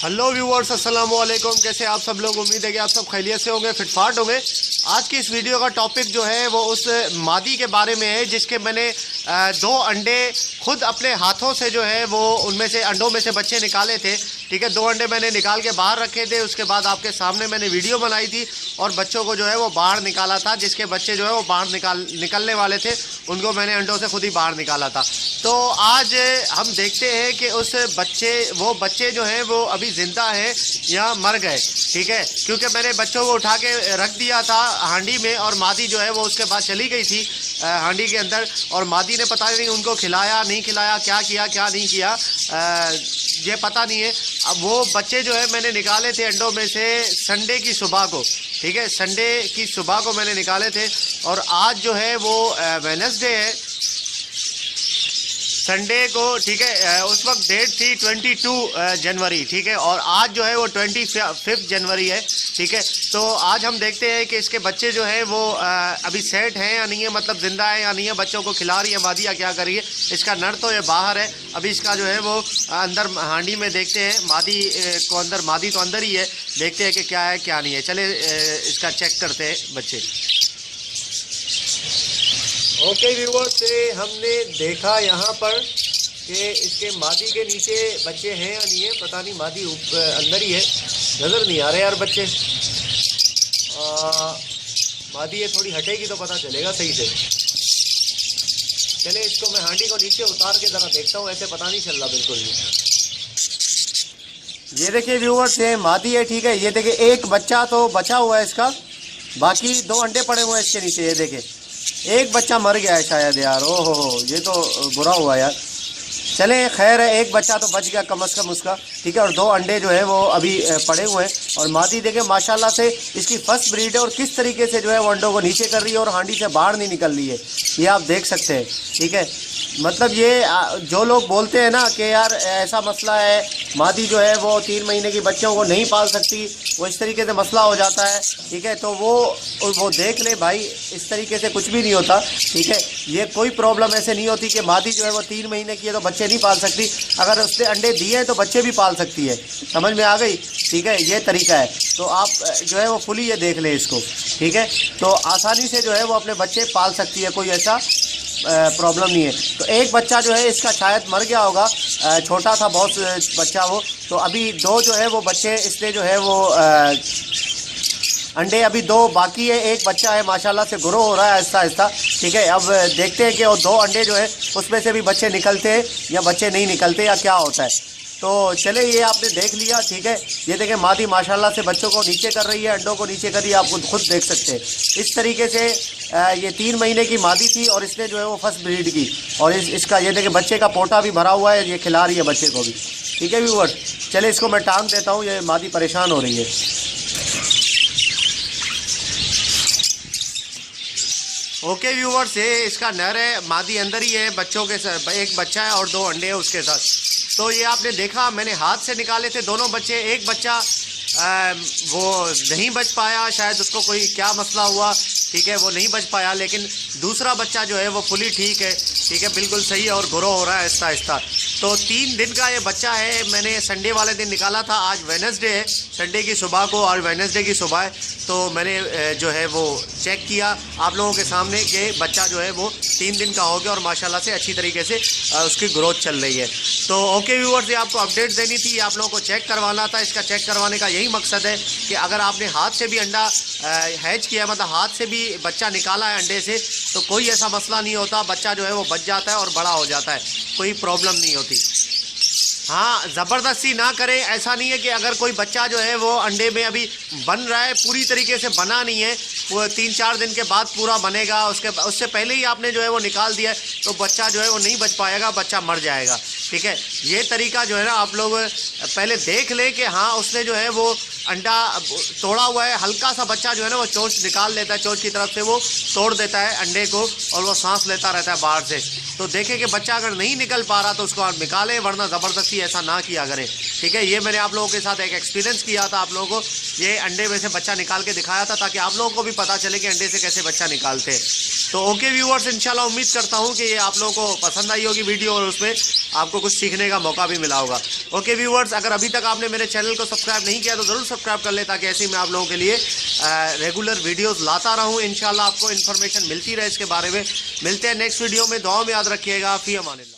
Hello viewers, अस्सलाम वालेकुम। कैसे आप सब लोग? उम्मीद है कि आप सब खैरियत से होंगे, फिटफाट होंगे। आज की इस वीडियो का टॉपिक जो है वो उस मादी के बारे में है जिसके मैंने 2 अंडे खुद अपने हाथों से जो है वो उनमें से अंडों में से बच्चे निकाले थे। ठीक है, 2 अंडे मैंने निकाल के बाहर रखे थे। उसके बाद आपके सामने मैंने वीडियो बनाई थी और बच्चों को जो है वो बाहर निकाला था। जिसके बच्चे जो है वो बाहर निकलने वाले थे उनको मैंने अंडों से खुद ही बाहर निकाला था। तो आज हम देखते हैं कि उस वो बच्चे जो हैं वो अभी ज़िंदा हैं या मर गए। ठीक है, क्योंकि मैंने बच्चों को उठा के रख दिया था हांडी में और मादी जो है वो उसके बाद चली गई थी हांडी के अंदर। और मादी ने पता नहीं उनको खिलाया नहीं खिलाया, क्या किया क्या नहीं किया, ये पता नहीं है। अब वो बच्चे जो है मैंने निकाले थे अंडों में से संडे की सुबह को। ठीक है, संडे की सुबह को मैंने निकाले थे और आज जो है वो वेडनेसडे है, संडे को। ठीक है, उस वक्त डेट थी 22 जनवरी। ठीक है, और आज जो है वो 25 जनवरी है। ठीक है, तो आज हम देखते हैं कि इसके बच्चे जो हैं वो अभी सेट हैं या नहीं है, मतलब ज़िंदा है या नहीं है, बच्चों को खिला रही है मादी या क्या कर रही है। इसका नर तो ये बाहर है, अभी इसका जो है वो अंदर हांडी में देखते हैं। मादी तो अंदर ही है, देखते हैं कि क्या है क्या नहीं है। चले इसका चेक करते हैं बच्चे। ओके व्यूअर्स, हमने देखा यहाँ पर कि इसके मादी के नीचे बच्चे हैं या नहीं है, पता नहीं। मादी अंदर ही है, नज़र नहीं आ रहे यार बच्चे। मादी ये थोड़ी हटेगी तो पता चलेगा सही से। चले इसको मैं हांडी को नीचे उतार के ज़रा देखता हूँ, ऐसे पता नहीं चल रहा बिल्कुल भी। ये देखिए व्यूअर्स, ये मादी है। ठीक है, ये देखिए एक बच्चा तो बचा हुआ है इसका, बाकी 2 अंडे पड़े हुए हैं इसके नीचे। ये देखें एक बच्चा मर गया है शायद यार। ओहो, ये तो बुरा हुआ यार। चले खैर है, एक बच्चा तो बच गया कम से कम उसका। ठीक है, और 2 अंडे जो है वो अभी पड़े हुए हैं। और मादी देखें माशाल्लाह से इसकी फर्स्ट ब्रीड है और किस तरीके से जो है वो अंडों को नीचे कर रही है और हांडी से बाहर नहीं निकल रही है, ये आप देख सकते हैं। ठीक है, मतलब ये जो लोग बोलते हैं ना कि यार ऐसा मसला है, मादी जो है वो 3 महीने की बच्चों को नहीं पाल सकती, वो इस तरीके से मसला हो जाता है। ठीक है, तो वो देख ले भाई, इस तरीके से कुछ भी नहीं होता। ठीक है, ये कोई प्रॉब्लम ऐसे नहीं होती कि मादी जो है वो 3 महीने की है तो बच्चे नहीं पाल सकती। अगर उसने अंडे दिए हैं तो बच्चे भी पाल सकती है। समझ में आ गई? ठीक है, ये तरीका है। तो आप जो है वो फुली ये देख लें इसको। ठीक है, तो आसानी से जो है वो अपने बच्चे पाल सकती है, कोई ऐसा प्रॉब्लम नहीं है। तो एक बच्चा जो है इसका शायद मर गया होगा, छोटा था बहुत बच्चा वो। तो अभी 2 जो है वो बच्चे इसने जो है वो अंडे अभी 2 बाकी है, एक बच्चा है माशाल्लाह से ग्रो हो रहा है आहिस्ता आहिस्ता। ठीक है, अब देखते हैं कि वो 2 अंडे जो है उसमें से भी बच्चे निकलते हैं या बच्चे नहीं निकलते या क्या होता है। तो चले ये आपने देख लिया। ठीक है, ये देखें मादी माशाल्लाह से बच्चों को नीचे कर रही है, अंडों को नीचे कर रही है, आप खुद देख सकते हैं। इस तरीके से ये 3 महीने की मादी थी और इसने जो है वो फर्स्ट ब्रीड की। और इसका ये देखें बच्चे का पोटा भी भरा हुआ है, ये खिला रही है बच्चे को भी। ठीक है व्यूअर्स, चले इसको मैं टांग देता हूँ, ये मादी परेशान हो रही है। ओके व्यूअर्स, ये इसका नर है, मादी अंदर ही है, बच्चों के साथ एक बच्चा है और 2 अंडे हैं उसके साथ। तो ये आपने देखा मैंने हाथ से निकाले थे दोनों बच्चे। एक बच्चा वो नहीं बच पाया, शायद उसको कोई क्या मसला हुआ। ठीक है, वो नहीं बच पाया, लेकिन दूसरा बच्चा जो है वो फुली ठीक है। ठीक है, बिल्कुल सही है और ग्रो हो रहा है आहिस्ता आहिस्ता। तो 3 दिन का ये बच्चा है, मैंने संडे वाले दिन निकाला था। आज वेडनेसडे है, संडे की सुबह को और वेडनेसडे की सुबह। तो मैंने जो है वो चेक किया आप लोगों के सामने कि बच्चा जो है वो 3 दिन का हो गया और माशाल्लाह से अच्छी तरीके से उसकी ग्रोथ चल रही है। तो ओके व्यूअर्स, ये आपको अपडेट देनी थी, आप लोगों को चेक करवाना था। इसका चेक करवाने का यही मकसद है कि अगर आपने हाथ से भी अंडा हैच किया, मतलब हाथ से भी बच्चा निकाला है अंडे से, तो कोई ऐसा मसला नहीं होता। बच्चा जो है वो बच जाता है और बड़ा हो जाता है, कोई प्रॉब्लम नहीं होती। हाँ, ज़बरदस्ती ना करें। ऐसा नहीं है कि अगर कोई बच्चा जो है वो अंडे में अभी बन रहा है, पूरी तरीके से बना नहीं है, वो 3-4 दिन के बाद पूरा बनेगा, उससे पहले ही आपने जो है वो निकाल दिया है, तो बच्चा जो है वो नहीं बच पाएगा, बच्चा मर जाएगा। ठीक है, ये तरीका जो है ना आप लोग पहले देख लें कि हाँ उसने जो है वो अंडा तोड़ा हुआ है। हल्का सा बच्चा जो है ना वो चोंच निकाल लेता है, चोंच की तरफ से वो तोड़ देता है अंडे को और वो सांस लेता रहता है बाहर से। तो देखें कि बच्चा अगर नहीं निकल पा रहा तो उसको आप निकालें, वरना ज़बरदस्ती ऐसा ना किया करें। ठीक है, ये मैंने आप लोगों के साथ एक एक्सपीरियंस किया था, आप लोगों को ये अंडे में से बच्चा निकाल के दिखाया था ताकि आप लोगों को भी पता चले कि अंडे से कैसे बच्चा निकालते हैं। तो ओके व्यूअर्स, इंशाल्लाह उम्मीद करता हूँ कि ये आप लोगों को पसंद आई होगी वीडियो और उसमें आपको कुछ सीखने का मौका भी मिला होगा। ओके व्यूअर्स, अगर अभी तक आपने मेरे चैनल को सब्सक्राइब नहीं किया तो ज़रूर सब्सक्राइब कर ले, ताकि ऐसे ही मैं आप लोगों के लिए रेगुलर वीडियोस लाता रहूँ। इंशाल्लाह आपको इन्फॉर्मेशन मिलती रहे इसके बारे में। मिलते हैं नेक्स्ट वीडियो में, दुआ में याद रखिएगा। फी अमानिल्लाह।